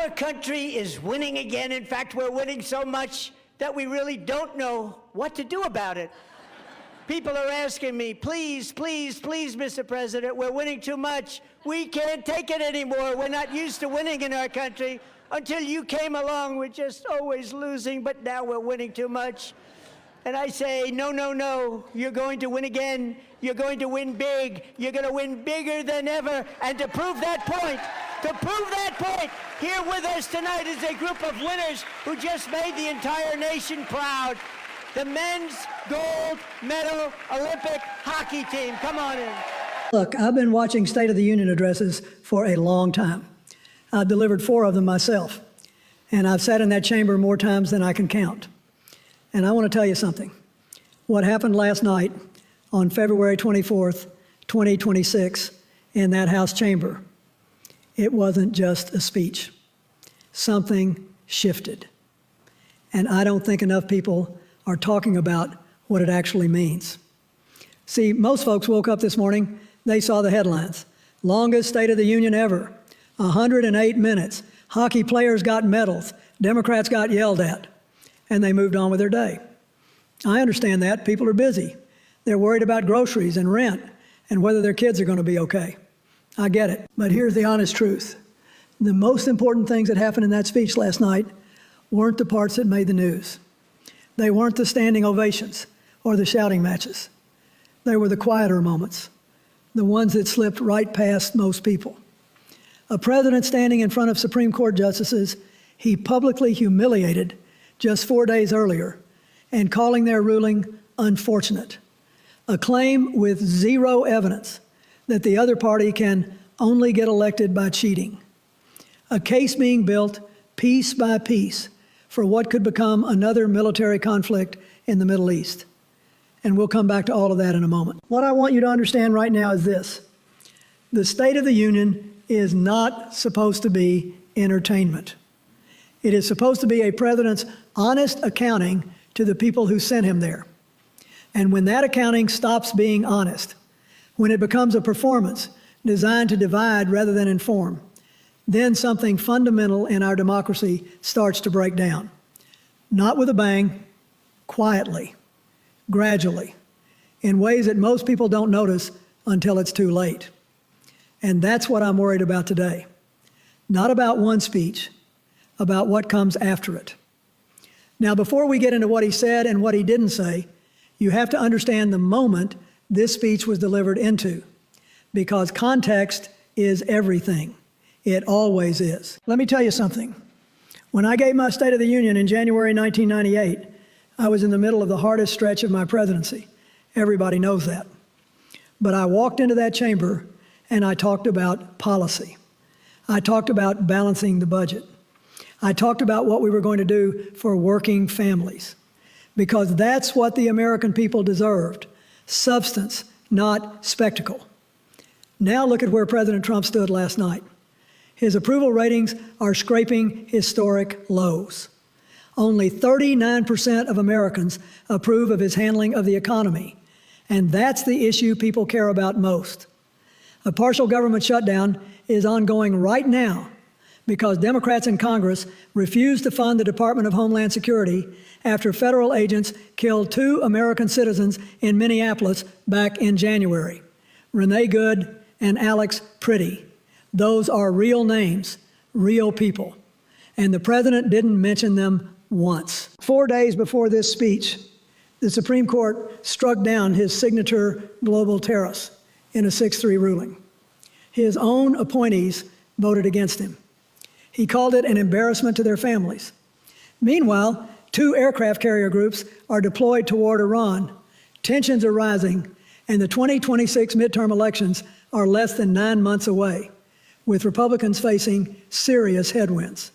Our country is winning again. In fact, we're winning so much that we really don't know what to do about it. People are asking me, please, please, please, Mr. President, we're winning too much. We can't take it anymore. We're not used to winning in our country. Until you came along, we're just always losing, but now we're winning too much. And I say, no, no, no, you're going to win again. You're going to win big. You're going to win bigger than ever. And to prove that point, here with us tonight is a group of winners who just made the entire nation proud. The men's gold medal Olympic hockey team. Come on in. Look, I've been watching State of the Union addresses for a long time. I've delivered 4 of them myself, and I've sat in that chamber more times than I can count. And I want to tell you something. What happened last night on February 24th, 2026, in that House chamber, it wasn't just a speech. Something shifted. And I don't think enough people are talking about what it actually means. See, most folks woke up this morning, they saw the headlines. Longest State of the Union ever, 108 minutes. Hockey players got medals, Democrats got yelled at, and they moved on with their day. I understand that. People are busy. They're worried about groceries and rent and whether their kids are going to be okay. I get it. But here's the honest truth. The most important things that happened in that speech last night weren't the parts that made the news. They weren't the standing ovations or the shouting matches. They were the quieter moments, the ones that slipped right past most people. A president standing in front of Supreme Court justices he publicly humiliated just 4 days earlier and calling their ruling unfortunate. A claim with zero evidence that the other party can only get elected by cheating. A case being built piece by piece for what could become another military conflict in the Middle East. And we'll come back to all of that in a moment. What I want you to understand right now is this. The State of the Union is not supposed to be entertainment. It is supposed to be a president's honest accounting to the people who sent him there. And when that accounting stops being honest, when it becomes a performance designed to divide rather than inform, then something fundamental in our democracy starts to break down. Not with a bang, quietly, gradually, in ways that most people don't notice until it's too late. And that's what I'm worried about today. Not about one speech, about what comes after it. Now, before we get into what he said and what he didn't say, you have to understand the moment this speech was delivered into, because context is everything. It always is. Let me tell you something. When I gave my State of the Union in January 1998, I was in the middle of the hardest stretch of my presidency. Everybody knows that. But I walked into that chamber and I talked about policy. I talked about balancing the budget. I talked about what we were going to do for working families, because that's what the American people deserved, substance, not spectacle. Now look at where President Trump stood last night. His approval ratings are scraping historic lows. Only 39% of Americans approve of his handling of the economy, and that's the issue people care about most. A partial government shutdown is ongoing right now because Democrats in Congress refuse to fund the Department of Homeland Security after federal agents killed 2 American citizens in Minneapolis back in January, Renee Good and Alex Pretty. Those are real names, real people. And the president didn't mention them once. 4 days before this speech, the Supreme Court struck down his signature global tariffs in a 6-3 ruling. His own appointees voted against him. He called it an embarrassment to their families. Meanwhile, 2 aircraft carrier groups are deployed toward Iran. Tensions are rising, and the 2026 midterm elections are less than 9 months away, with Republicans facing serious headwinds.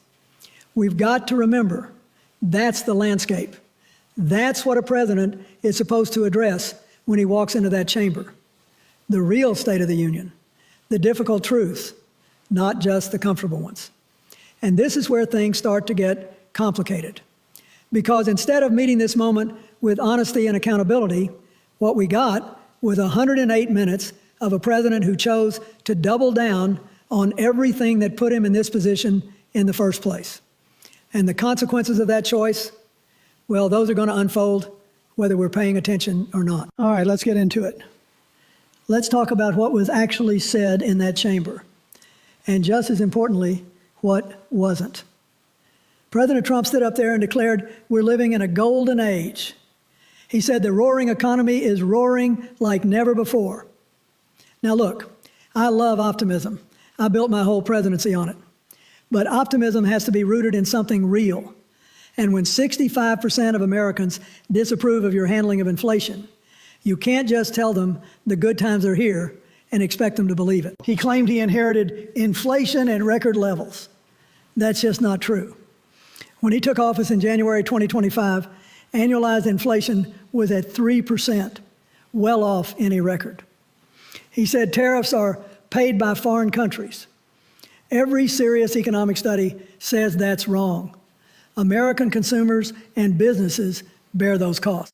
We've got to remember, that's the landscape. That's what a president is supposed to address when he walks into that chamber. The real State of the Union, the difficult truths, not just the comfortable ones. And this is where things start to get complicated. Because instead of meeting this moment with honesty and accountability, what we got was 108 minutes of a president who chose to double down on everything that put him in this position in the first place. And the consequences of that choice, well, those are going to unfold whether we're paying attention or not. All right, let's get into it. Let's talk about what was actually said in that chamber, and just as importantly, what wasn't. President Trump stood up there and declared we're living in a golden age. He said the roaring economy is roaring like never before. Now look, I love optimism. I built my whole presidency on it. But optimism has to be rooted in something real. And when 65% of Americans disapprove of your handling of inflation, you can't just tell them the good times are here and expect them to believe it. He claimed he inherited inflation at record levels. That's just not true. When he took office in January 2025, annualized inflation was at 3%, well off any record. He said tariffs are paid by foreign countries. Every serious economic study says that's wrong. American consumers and businesses bear those costs.